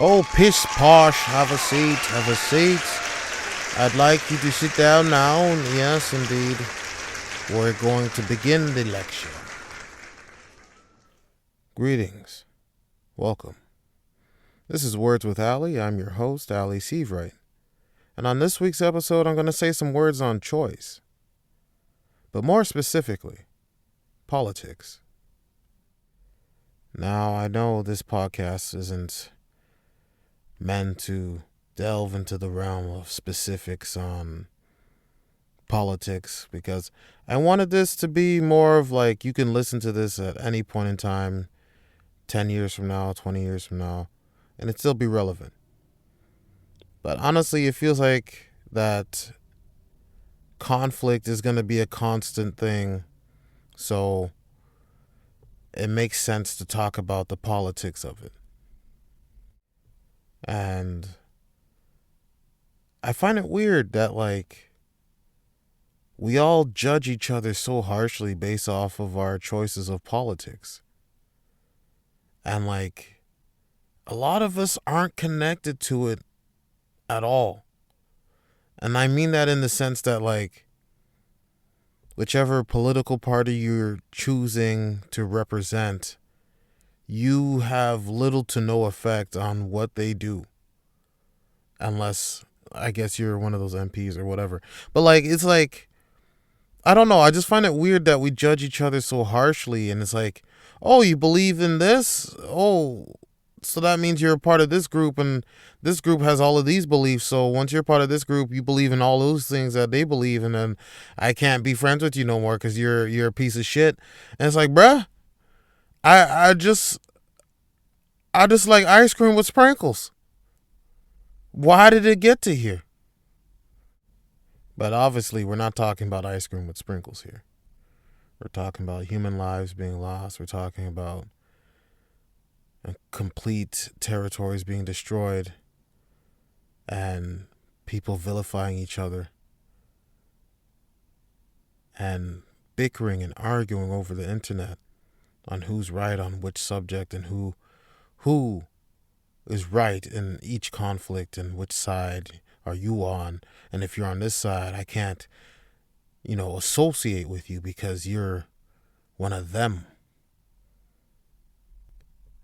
Oh, pish posh, have a seat, have a seat. I'd like you to sit down now. Yes, indeed. We're going to begin the lecture. Greetings. Welcome. This is Words with Ali. I'm your host, Ali Seavright. And on this week's episode, I'm going to say some words on choice. But more specifically, politics. Now, I know this podcast isn't meant to delve into the realm of specifics on politics because I wanted this to be more of like you can listen to this at any point in time, 10 years from now, 20 years from now, and it still be relevant. But honestly, it feels like that conflict is going to be a constant thing. So it makes sense to talk about the politics of it. And I find it weird that we all judge each other so harshly based off of our choices of politics. And a lot of us aren't connected to it at all. And I mean that in the sense that whichever political party you're choosing to represent, you have little to no effect on what they do. Unless, I guess, you're one of those MPs or whatever. But I don't know. I just find it weird that we judge each other so harshly. And it's like, oh, you believe in this? Oh, so that means you're a part of this group, and this group has all of these beliefs. So once you're part of this group, you believe in all those things that they believe, and then I can't be friends with you no more because you're a piece of shit. And it's like, bruh, I just like ice cream with sprinkles. Why did it get to here? But obviously, we're not talking about ice cream with sprinkles here. We're talking about human lives being lost. We're talking about complete territories being destroyed and people vilifying each other and bickering and arguing over the internet on who's right on which subject and who is right in each conflict and which side are you on. And if you're on this side, I can't, associate with you because you're one of them.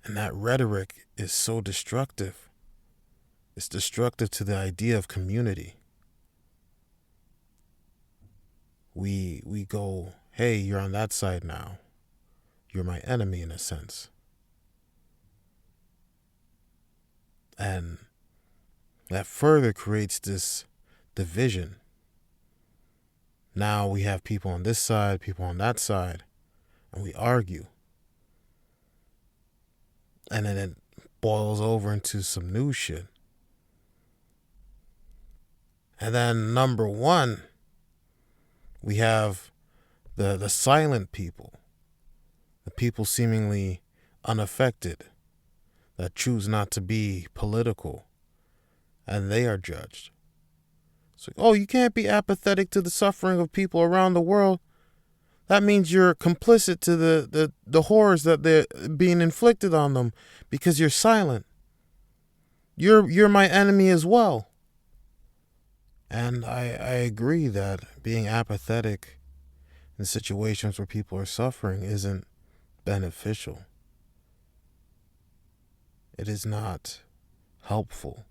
And that rhetoric is so destructive. It's destructive to the idea of community. We go, hey, you're on that side now. You're my enemy in a sense. And that further creates this division. Now we have people on this side, people on that side, and we argue. And then it boils over into some new shit. And then number one, we have the silent people, the people seemingly unaffected, that choose not to be political, and they are judged. It's like, oh, you can't be apathetic to the suffering of people around the world. That means you're complicit to the horrors that they're being inflicted on them because you're silent. You're my enemy as well. And I agree that being apathetic in situations where people are suffering isn't beneficial. It is not helpful.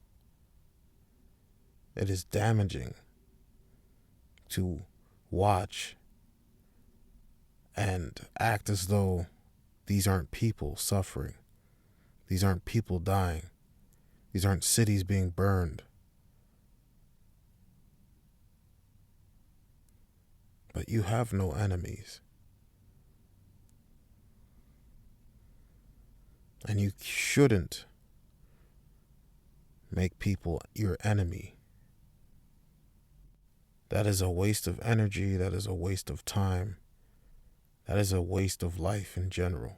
It is damaging to watch and act as though these aren't people suffering. These aren't people dying. These aren't cities being burned. But you have no enemies. And you shouldn't make people your enemy. That is a waste of energy. That is a waste of time. That is a waste of life in general.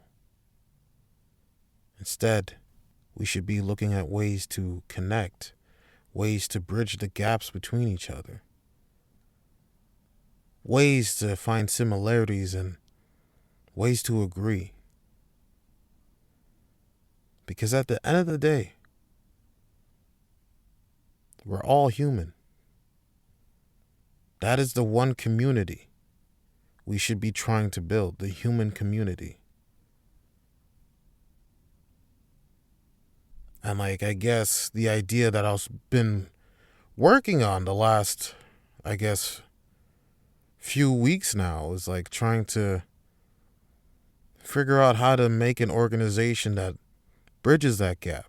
Instead, we should be looking at ways to connect, ways to bridge the gaps between each other, ways to find similarities and ways to agree. Because at the end of the day, We're all human. That is the one community we should be trying to build, the human community. And like, I guess the idea that I've been working on the last, I guess, few weeks now is like trying to figure out how to make an organization that bridges that gap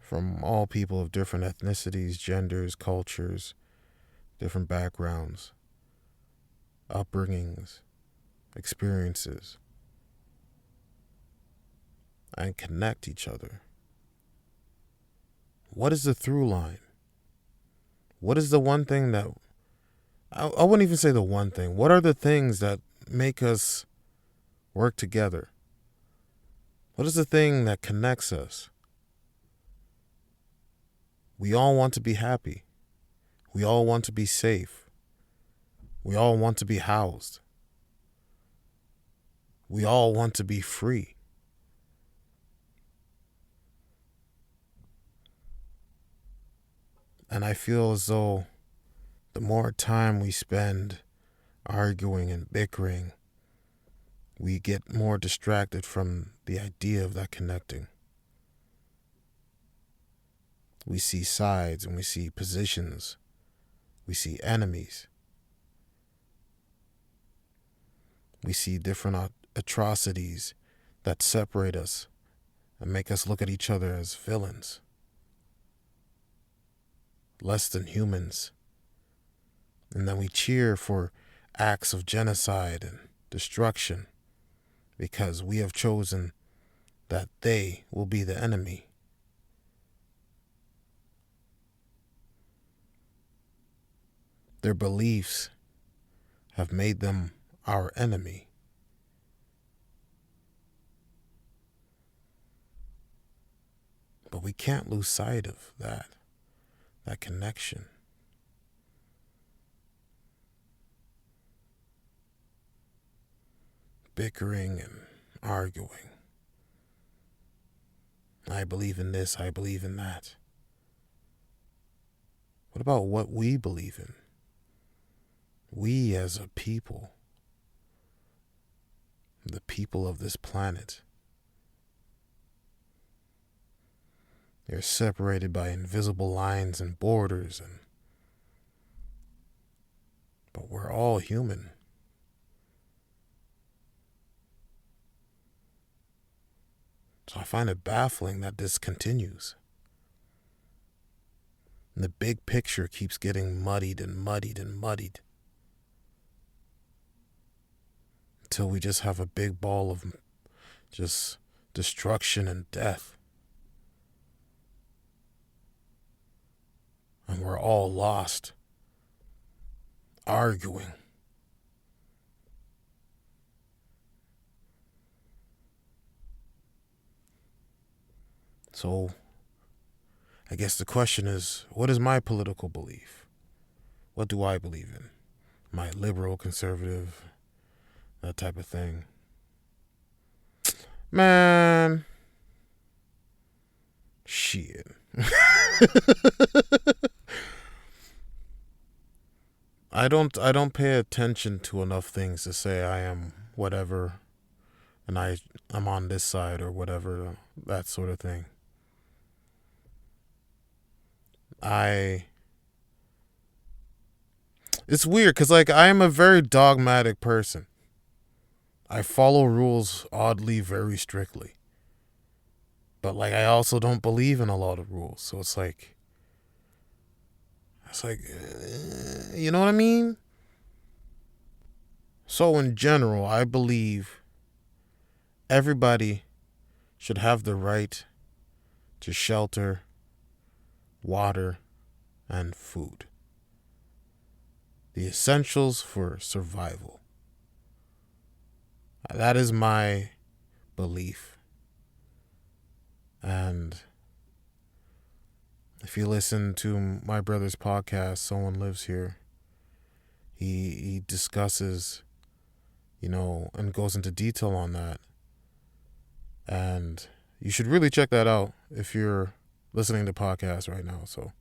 from all people of different ethnicities, genders, cultures, different backgrounds, upbringings, experiences, and connect each other. What is the through line? What is the one thing that, I wouldn't even say the one thing. What are the things that make us work together? What is the thing that connects us? We all want to be happy. We all want to be safe. We all want to be housed. We all want to be free. And I feel as though the more time we spend arguing and bickering, we get more distracted from the idea of that connecting. We see sides and we see positions. We see enemies. We see different atrocities that separate us and make us look at each other as villains, less than humans. And then we cheer for acts of genocide and destruction because we have chosen that they will be the enemy. Their beliefs have made them our enemy. But we can't lose sight of that connection. Bickering and arguing. I believe in this, I believe in that. What about what we believe in? We as a people, the people of this planet, they're separated by invisible lines and borders, but we're all human. So I find it baffling that this continues. And the big picture keeps getting muddied and muddied and muddied until we just have a big ball of just destruction and death. And we're all lost, arguing. So, I guess the question is, what is my political belief? What do I believe in? Am I liberal, conservative, that type of thing? Man, shit. I don't pay attention to enough things to say I am whatever and I'm on this side or whatever, that sort of thing. It's weird because like I am a very dogmatic person. I follow rules oddly very strictly. But like I also don't believe in a lot of rules. So it's like you know what I mean? So in general, I believe everybody should have the right to shelter, water, and food. The essentials for survival. That is my belief. And if you listen to my brother's podcast, Someone Lives Here, he discusses, and goes into detail on that. And you should really check that out if you're listening to podcasts right now. So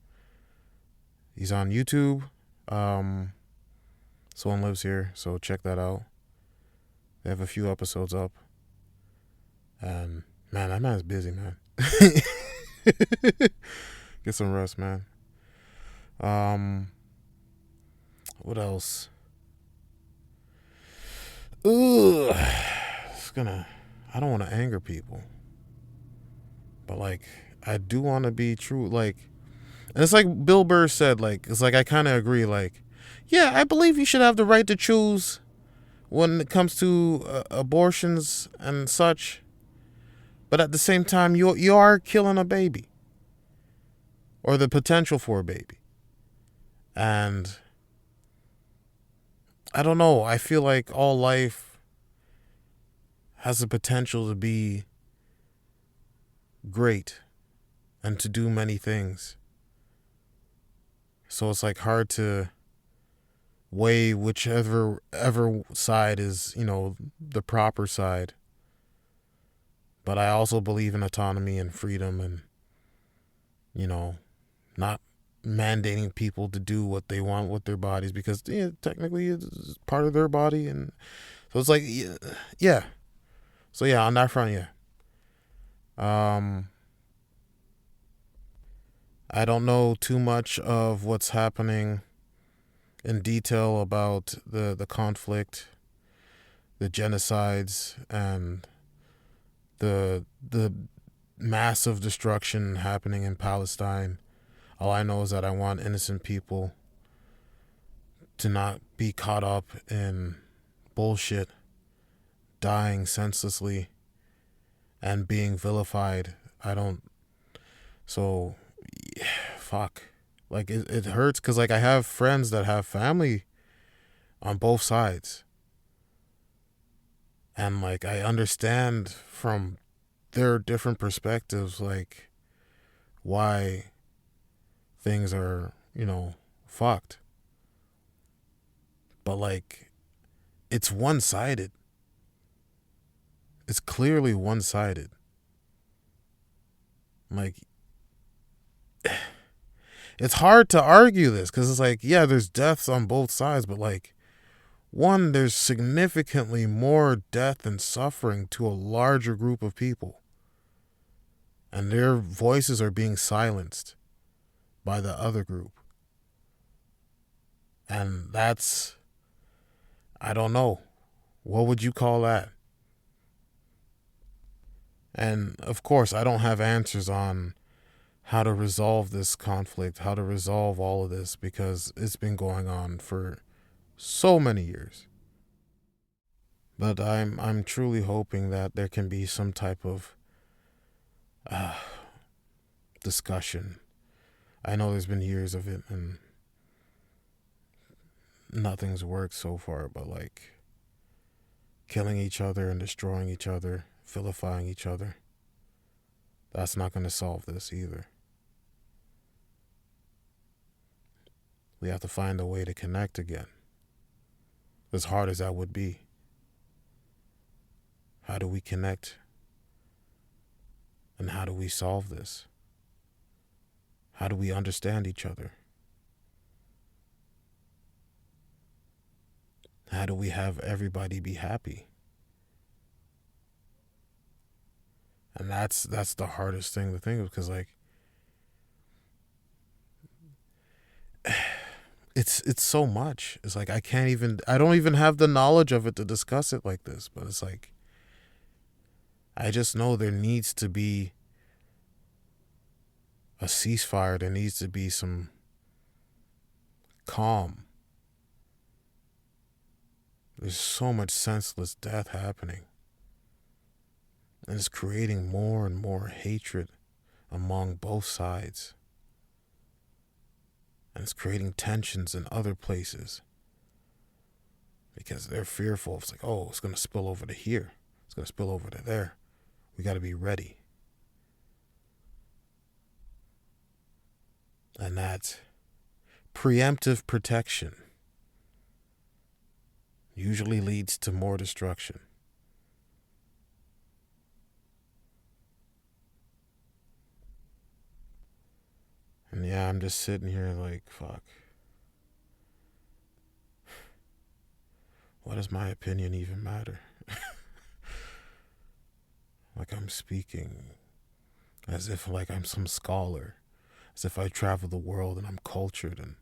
He's on YouTube. Someone lives here, so check that out. They have a few episodes up. And man, that man's busy, man. Get some rest, man. What else? Ugh. I don't want to anger people. But like, I do want to be true. Like, and it's like Bill Burr said, like, it's like I kind of agree. Like, yeah, I believe you should have the right to choose when it comes to abortions and such. But at the same time, you are killing a baby. Or the potential for a baby. And I don't know. I feel like all life has the potential to be great and to do many things. So it's like hard to weigh whichever side is, the proper side. But I also believe in autonomy and freedom and, not mandating people to do what they want with their bodies because technically it's part of their body. And so it's like, yeah. So yeah, on that front, yeah. I don't know too much of what's happening in detail about the conflict, the genocides, and the massive destruction happening in Palestine. All I know is that I want innocent people to not be caught up in bullshit, dying senselessly, and being vilified. So, yeah, fuck. Like, it hurts because, like, I have friends that have family on both sides. And, like, I understand from their different perspectives, like, why things are, fucked. But, like, it's one-sided. It's clearly one-sided. Like, it's hard to argue this because it's like, yeah, there's deaths on both sides, but, like, one, there's significantly more death and suffering to a larger group of people. And their voices are being silenced by the other group. And that's, I don't know. What would you call that? And of course, I don't have answers on how to resolve this conflict, how to resolve all of this, because it's been going on for so many years. But I'm truly hoping that there can be some type of discussion. I know there's been years of it and nothing's worked so far, but like killing each other and destroying each other, vilifying each other, that's not going to solve this either. We have to find a way to connect again, as hard as that would be. How do we connect? And how do we solve this? How do we understand each other? How do we have everybody be happy? And that's the hardest thing to think of, because like it's so much. It's like I don't even have the knowledge of it to discuss it like this, but it's like I just know there needs to be a ceasefire. There needs to be some calm. There's so much senseless death happening. And it's creating more and more hatred among both sides. And it's creating tensions in other places. Because they're fearful. It's like, oh, it's going to spill over to here. It's going to spill over to there. We got to be ready. And that preemptive protection usually leads to more destruction. And yeah, I'm just sitting here like, fuck. What does my opinion even matter? Like I'm speaking as if like I'm some scholar, as if I travel the world and I'm cultured and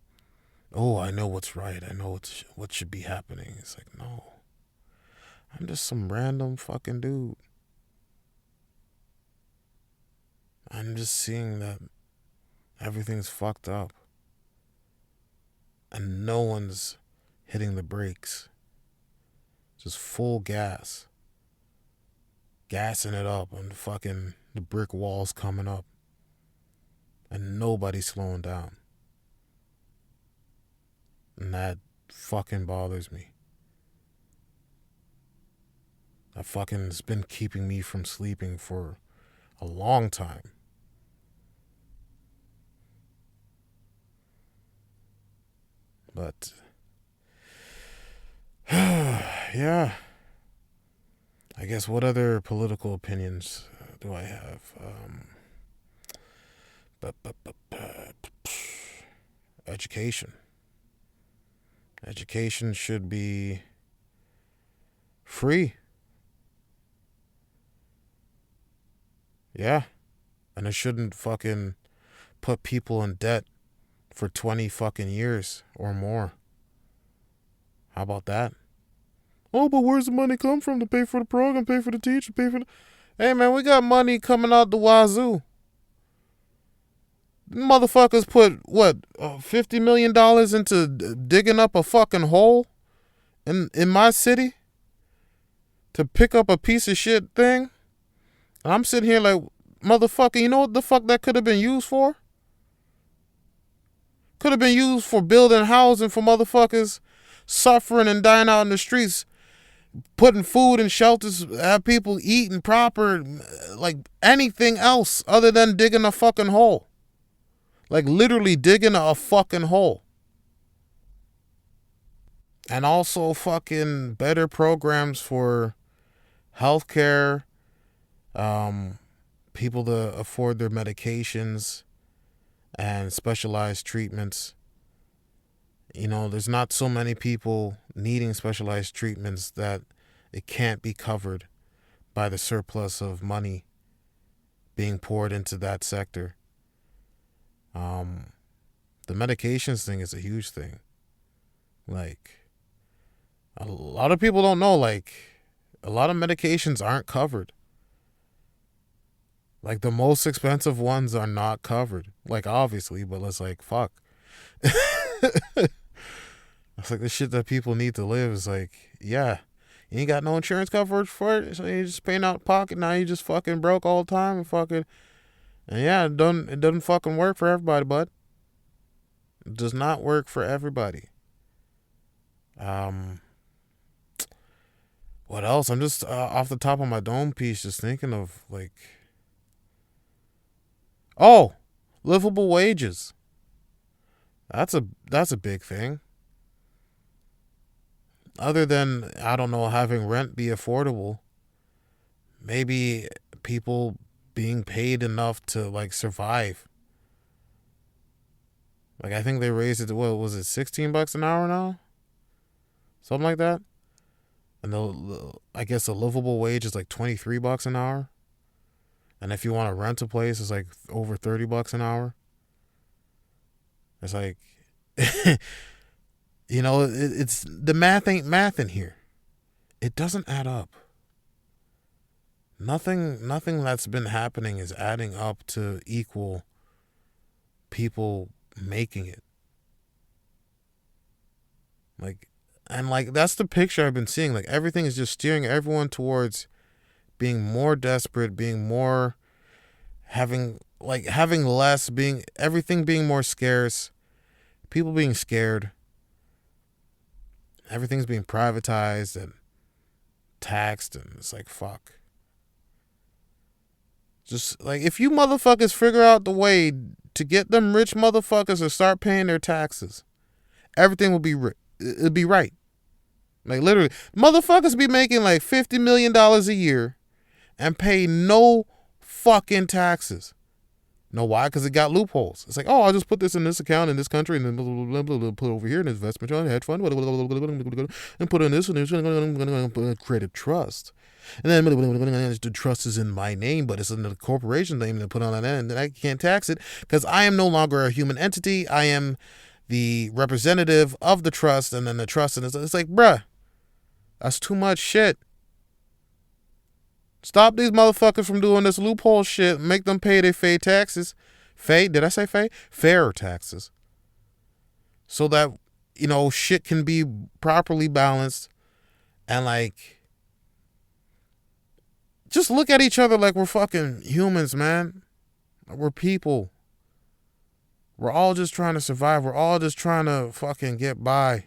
oh, I know what's right. I know what should be happening. It's like, no. I'm just some random fucking dude. I'm just seeing that everything's fucked up. And no one's hitting the brakes. Just full gas. Gassing it up and fucking the brick walls coming up. And nobody's slowing down. And that fucking bothers me. That fucking has been keeping me from sleeping for a long time. But yeah, I guess what other political opinions do I have? Education. Education should be free. Yeah. And it shouldn't fucking put people in debt for 20 fucking years or more. How about that? Oh, but where's the money come from to pay for the program, pay for the teacher, pay for the... Hey, man, we got money coming out the wazoo. Motherfuckers put, what, $50 million into digging up a fucking hole in my city to pick up a piece of shit thing? And I'm sitting here like, motherfucker, you know what the fuck that could have been used for? Could have been used for building housing for motherfuckers suffering and dying out in the streets, putting food in shelters, have people eating proper, like anything else other than digging a fucking hole. Like literally digging a fucking hole. And also fucking better programs for healthcare, people to afford their medications and specialized treatments. You know, there's not so many people needing specialized treatments that it can't be covered by the surplus of money being poured into that sector. The medications thing is a huge thing. Like, a lot of people don't know, like, a lot of medications aren't covered. Like, the most expensive ones are not covered. Like, obviously, but it's like, fuck. It's like the shit that people need to live is like, yeah, you ain't got no insurance coverage for it, so you're just paying out of pocket. Now you just fucking broke all the time and fucking, and yeah, it doesn't fucking work for everybody, bud. It does not work for everybody. What else? I'm just off the top of my dome piece, just thinking of like, oh, livable wages. That's a big thing. Other than, I don't know, having rent be affordable, maybe people being paid enough to like survive. Like I think they raised it to, what was it, $16 an hour now? Something like that. And I guess a livable wage is like $23 an hour. And if you want to rent a place, it's like over $30 an hour. It's like, you know, it's the math ain't math in here. It doesn't add up. Nothing that's been happening is adding up to equal people making it. Like, and like that's the picture I've been seeing. Like everything is just steering everyone towards being more desperate, being more having less, being everything being more scarce, people being scared. Everything's being privatized and taxed, and it's like, fuck. Just like, if you motherfuckers figure out the way to get them rich motherfuckers to start paying their taxes, everything will be it'll be right. Like literally, motherfuckers be making like $50 million a year and pay no fucking taxes. Know why? Because it got loopholes. It's like, oh, I'll just put this in this account in this country and then blah, blah, blah, put it over here in investment fund, hedge fund, and put in this and create a trust. And then the trust is in my name, but it's in the corporation name and put on that end, and I can't tax it because I am no longer a human entity. I am the representative of the trust, and then the trust, and it's like, bruh, that's too much shit. Stop these motherfuckers from doing this loophole shit. Make them pay their fair taxes. Did I say fair? Fair taxes. So that, shit can be properly balanced. And like, just look at each other like we're fucking humans, man. We're people. We're all just trying to survive. We're all just trying to fucking get by.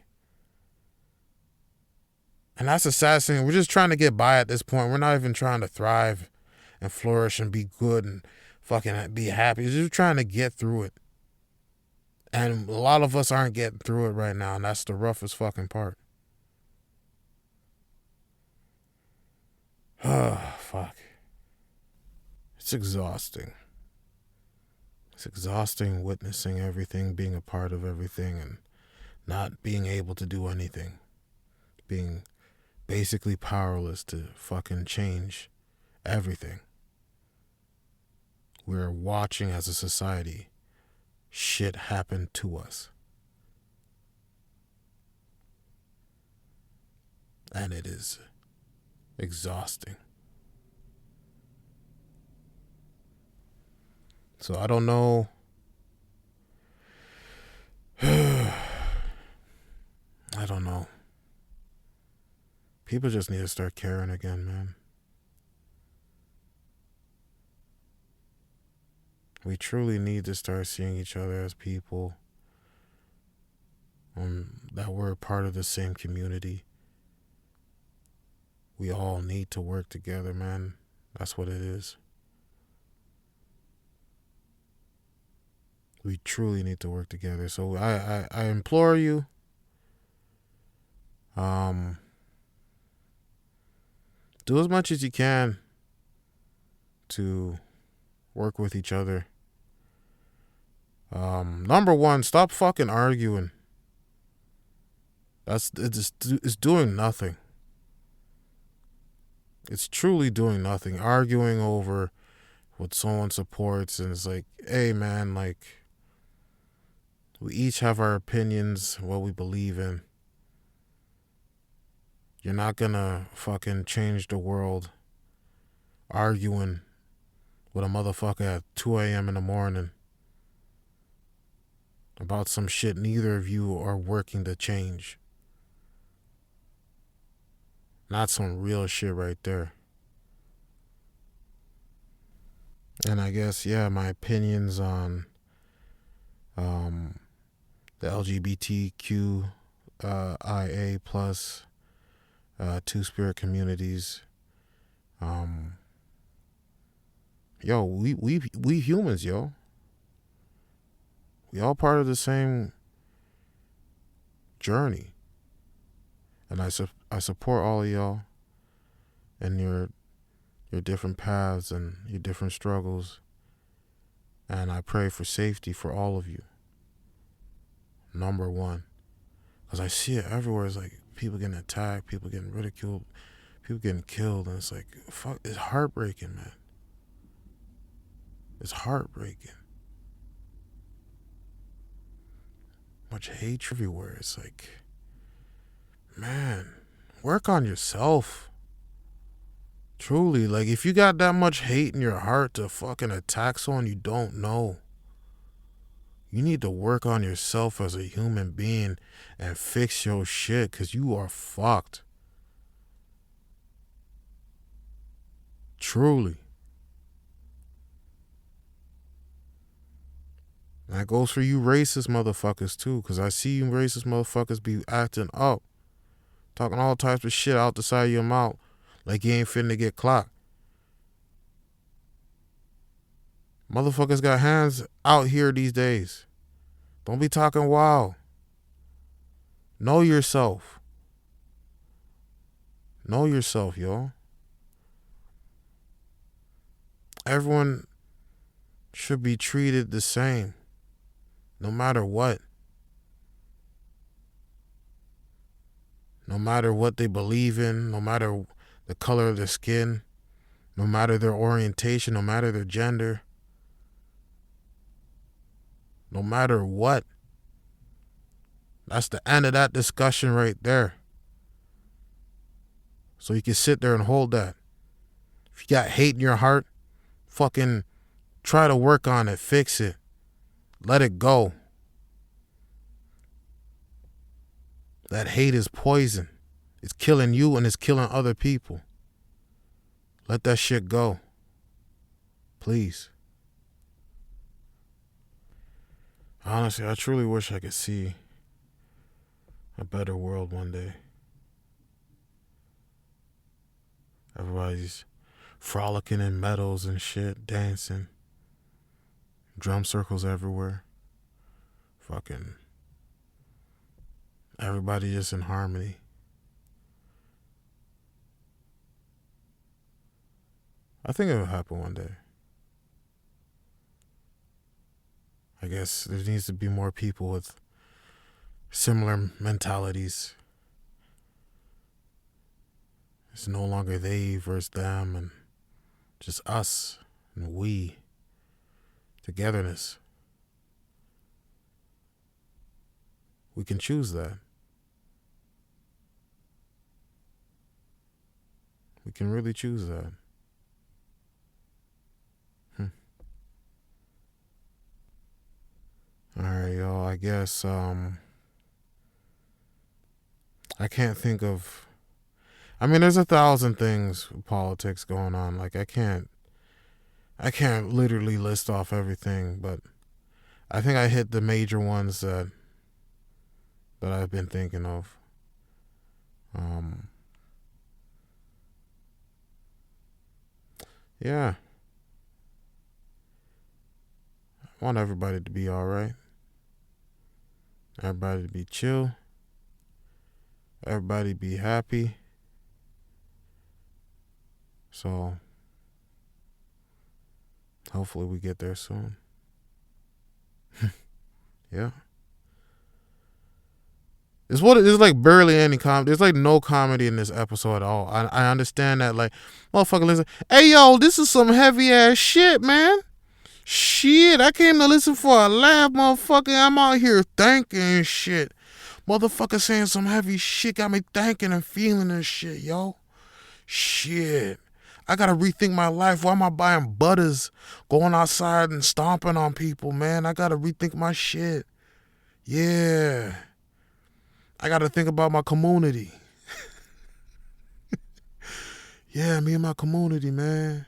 And that's the sad thing. We're just trying to get by at this point. We're not even trying to thrive and flourish and be good and fucking be happy. We're just trying to get through it. And a lot of us aren't getting through it right now. And that's the roughest fucking part. Oh, fuck. It's exhausting. It's exhausting witnessing everything, being a part of everything, and not being able to do anything. Being basically powerless to fucking change everything. We're watching as a society shit happen to us. And it is exhausting. So I don't know. I don't know. People just need to start caring again, man. We truly need to start seeing each other as people. That we're part of the same community. We all need to work together, man. That's what it is. We truly need to work together. So I implore you. Do as much as you can to work with each other. Number one, stop fucking arguing. It's doing nothing. It's truly doing nothing. Arguing over what someone supports, and it's like, hey man, like, we each have our opinions, what we believe in. You're not gonna fucking change the world arguing with a motherfucker at 2 a.m. in the morning about some shit neither of you are working to change. Not some real shit right there. And I guess, my opinions on the LGBTQ IA plus two-spirit communities. We humans, yo. We all part of the same journey. And I support all of y'all and your different paths and your different struggles. And I pray for safety for all of you. Number one. Because I see it everywhere. It's like people getting attacked, people getting ridiculed, people getting killed. And it's like, fuck, it's heartbreaking, man. It's heartbreaking. Much hate everywhere. It's like, man, work on yourself. Truly, like, if you got that much hate in your heart to fucking attack someone you don't know, you need to work on yourself as a human being and fix your shit, because you are fucked. Truly. And that goes for you racist motherfuckers too, because I see you racist motherfuckers be acting up. Talking all types of shit out the side of your mouth like you ain't finna get clocked. Motherfuckers got hands out here these days. Don't be talking wild. Know yourself. Know yourself, yo. Everyone should be treated the same, no matter what. No matter what they believe in, no matter the color of their skin, no matter their orientation, no matter their gender, no matter what. That's the end of that discussion right there. So you can sit there and hold that. If you got hate in your heart, fucking try to work on it, fix it, let it go. That hate is poison. It's killing you and it's killing other people. Let that shit go. Please. Honestly, I truly wish I could see a better world one day. Everybody's frolicking in meadows and shit, dancing. Drum circles everywhere. Fucking everybody just in harmony. I think it'll happen one day. I guess there needs to be more people with similar mentalities. It's no longer they versus them and just us and we. Togetherness. We can choose that. We can really choose that. Alright, y'all, I guess I can't think of, I mean, there's 1,000 things with politics going on. Like I can't literally list off everything, but I think I hit the major ones that I've been thinking of. Yeah. I want everybody to be alright. Everybody to be chill. Everybody be happy. So hopefully we get there soon. Yeah. It's what it is, like barely any comedy. There's like no comedy in this episode at all. I understand that, like, motherfucker listen. Hey yo, this is some heavy ass shit, man. Shit, I came to listen for a laugh, motherfucker. I'm out here thinking and shit. Motherfucker saying some heavy shit got me thinking and feeling and shit, yo. Shit. I gotta rethink my life. Why am I buying butters, going outside and stomping on people, man? I gotta rethink my shit. Yeah. I gotta think about my community. Yeah, me and my community, man.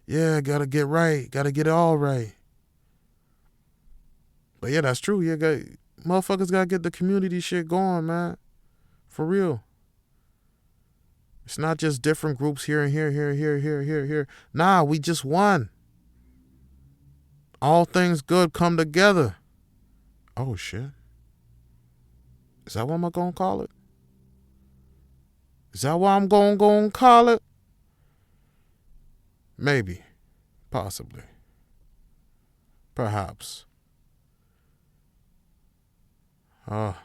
Yeah, gotta get right. Gotta get it all right. But yeah, that's true. Yeah, motherfuckers gotta get the community shit going, man. For real. It's not just different groups here and here. Nah, we just one. All things good come together. Oh, shit. Is that what I'm gonna call it? Is that what I'm gonna call it? Maybe. Possibly. Perhaps. But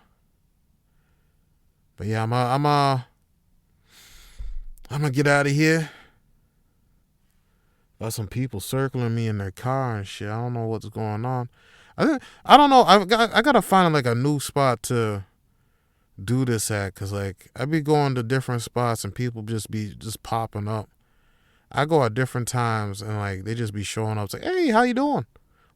yeah, I'm gonna get out of here. Got some people circling me in their car and shit. I don't know what's going on. I don't know. I gotta find like a new spot to do this at, cause like I be going to different spots and people just be popping up. I go at different times and like they just be showing up. It's like, hey, how you doing?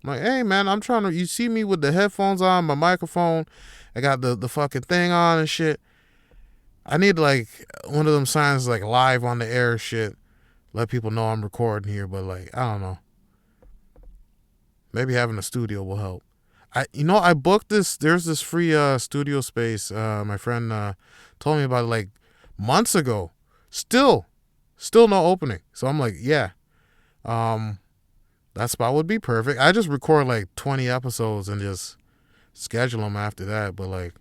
I'm like, hey man, I'm trying to. You see me with the headphones on, my microphone. I got the fucking thing on and shit. I need like one of them signs like live on the air shit. Let people know I'm recording here, but like I don't know. Maybe having a studio will help. I booked this. There's this free studio space. My friend told me about it like months ago. Still no opening. So I'm like, yeah, that spot would be perfect. I just record like 20 episodes and just schedule them after that. But like,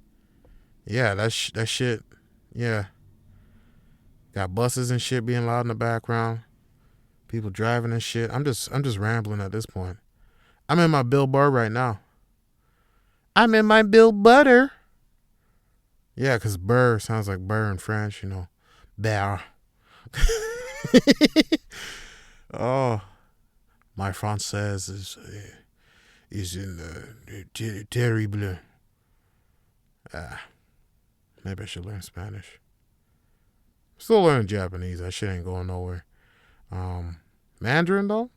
yeah, that shit, yeah. Got buses and shit being loud in the background. People driving and shit. I'm just rambling at this point. I'm in my Bill Burr right now. I'm in my Bill Butter. Yeah, because Burr sounds like Burr in French, you know. Bear. Oh, my français is in the terrible. Maybe I should learn Spanish. Still learning Japanese. That shit ain't going nowhere. Mandarin though?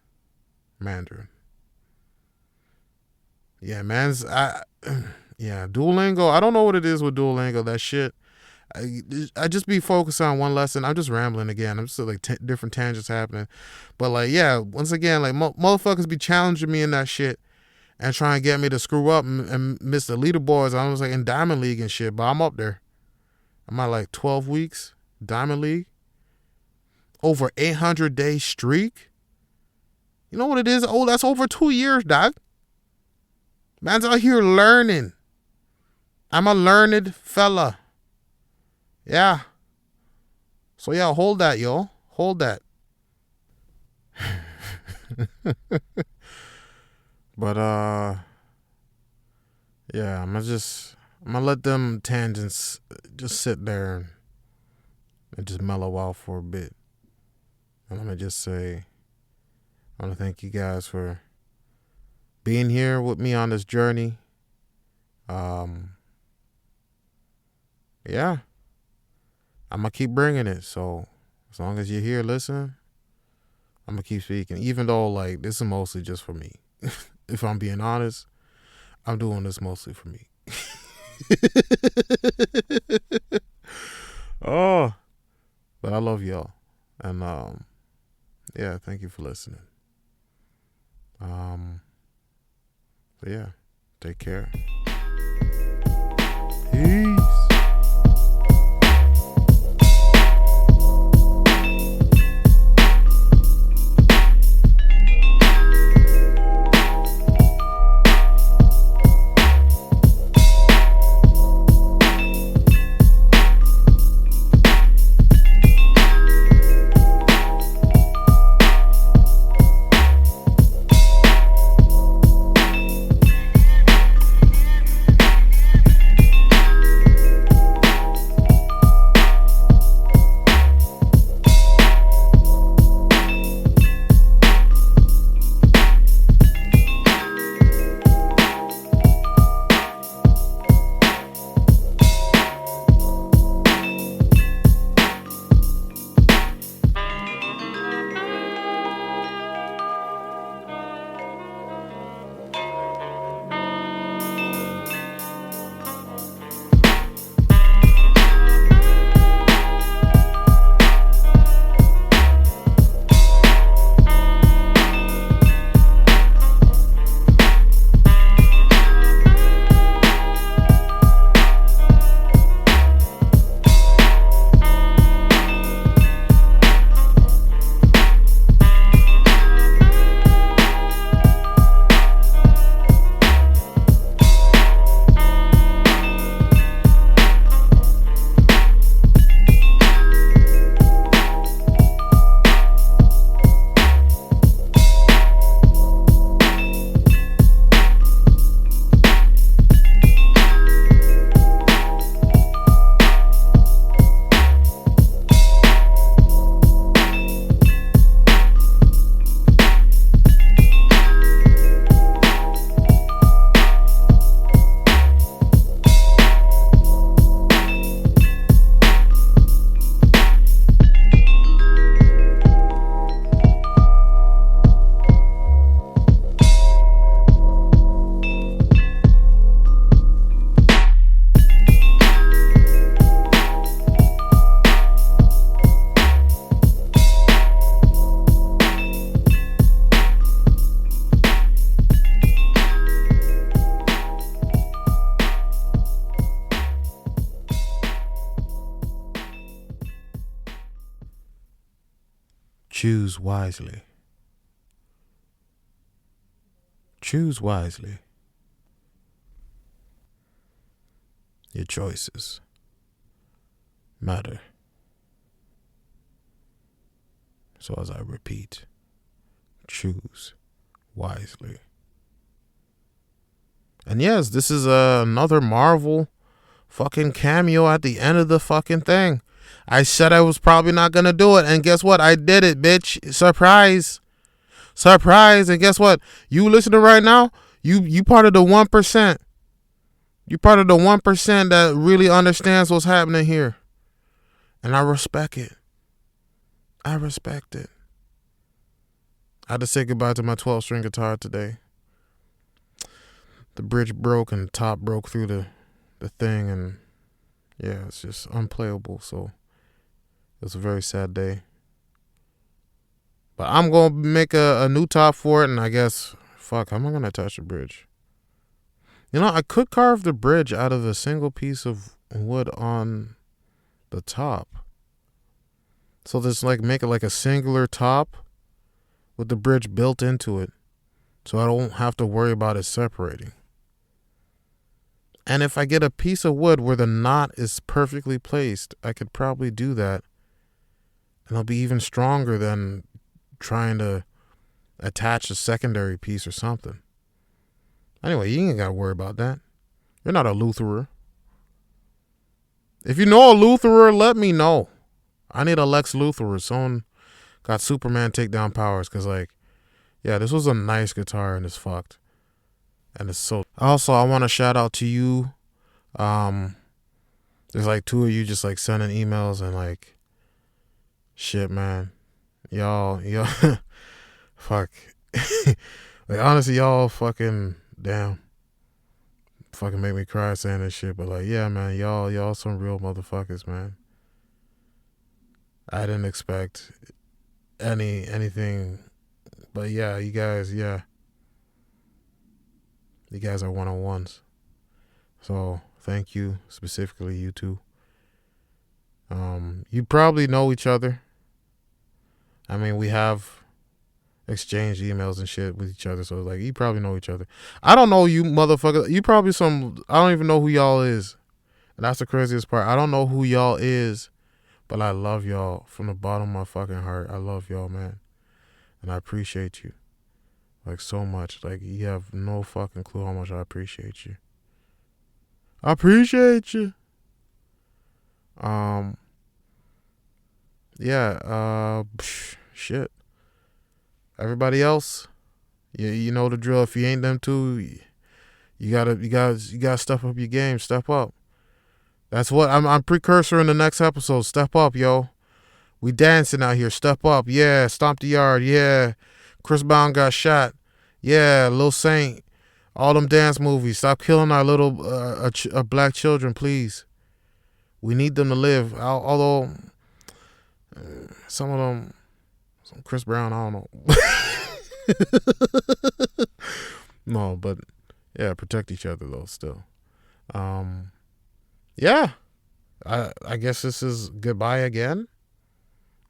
Mandarin. Yeah, yeah, Duolingo. I don't know what it is with Duolingo. That shit. I just be focused on one lesson. I'm just rambling again. I'm just like different tangents happening. But like, yeah, once again, like motherfuckers be challenging me in that shit and trying to get me to screw up and miss the leaderboards. I was like in Diamond League and shit, but I'm up there. I'm at like 12 weeks, Diamond League. Over 800 day streak. You know what it is? Oh, that's over 2 years, dog. Man's out here learning. I'm a learned fella. Yeah. So yeah, hold that, yo. Hold that. But yeah, I'm gonna let them tangents just sit there and just mellow out for a bit. And I'm gonna just say, I want to thank you guys for being here with me on this journey. Yeah, I'm gonna keep bringing it. So as long as you're here listening, I'm gonna keep speaking. Even though like this is mostly just for me. If I'm being honest, I'm doing this mostly for me. Oh, but I love y'all, and yeah, thank you for listening. So yeah, take care. Peace. Choose wisely. Choose wisely. Your choices matter. So as I repeat, choose wisely. And yes, this is another Marvel fucking cameo at the end of the fucking thing. I said I was probably not gonna do it, and guess what? I did it, bitch. Surprise. Surprise. And guess what? You listening right now, you part of the 1%. You part of the 1% that really understands what's happening here. And I respect it. I respect it. I had to say goodbye to my 12-string guitar today. The bridge broke and the top broke through the thing, and yeah, it's just unplayable. So it was a very sad day. But I'm going to make a new top for it, and I guess, fuck, how am I going to attach the bridge? You know, I could carve the bridge out of a single piece of wood on the top. So just like make it like a singular top with the bridge built into it, so I don't have to worry about it separating. And if I get a piece of wood where the knot is perfectly placed, I could probably do that. And it'll be even stronger than trying to attach a secondary piece or something. Anyway, you ain't got to worry about that. You're not a Lutherer. If you know a Lutherer, let me know. I need a Lex Lutherer. Someone got Superman takedown powers. Because, like, yeah, this was a nice guitar and it's fucked. And it's so... Also, I want to shout out to you. There's like two of you just like sending emails and like... Shit, man. Y'all... fuck. Like, honestly, y'all fucking... Damn. Fucking make me cry saying this shit. But like, yeah, man. Y'all some real motherfuckers, man. I didn't expect anything. But yeah, you guys, yeah. You guys are one-on-ones. So thank you, specifically you two. You probably know each other. I mean, we have exchanged emails and shit with each other, so like you probably know each other. I don't know you motherfucker. You probably I don't even know who y'all is. And that's the craziest part. I don't know who y'all is, but I love y'all from the bottom of my fucking heart. I love y'all, man. And I appreciate you. Like so much. Like you have no fucking clue how much I appreciate you. I appreciate you. Shit. Everybody else, you know the drill. If you ain't them two, you gotta step up your game. Step up. That's what I'm precursor in the next episode. Step up, yo. We dancing out here. Step up. Yeah, stomp the yard. Yeah. Chris Brown got shot. Yeah, Lil Saint. All them dance movies. Stop killing our little black children, please. We need them to live. Although some of them, some Chris Brown, I don't know. No, but yeah, protect each other though. Still, yeah. I guess this is goodbye again.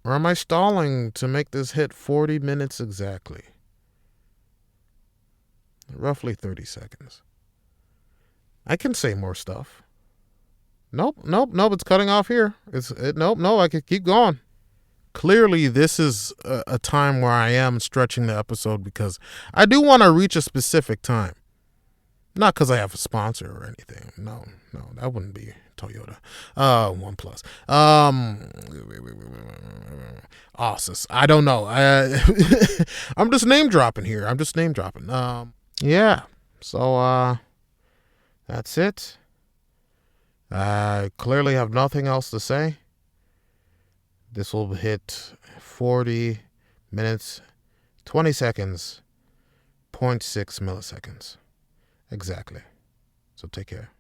Or am I stalling to make this hit 40 minutes exactly? Roughly 30 seconds. I can say more stuff. Nope. It's cutting off here. I can keep going. Clearly, this is a time where I am stretching the episode because I do want to reach a specific time. Not because I have a sponsor or anything. No, that wouldn't be Toyota. OnePlus. Asus. I don't know. I'm just name dropping here. Yeah. So, that's it. I clearly have nothing else to say. This will hit 40 minutes, 20 seconds, 0.6 milliseconds. Exactly. So take care.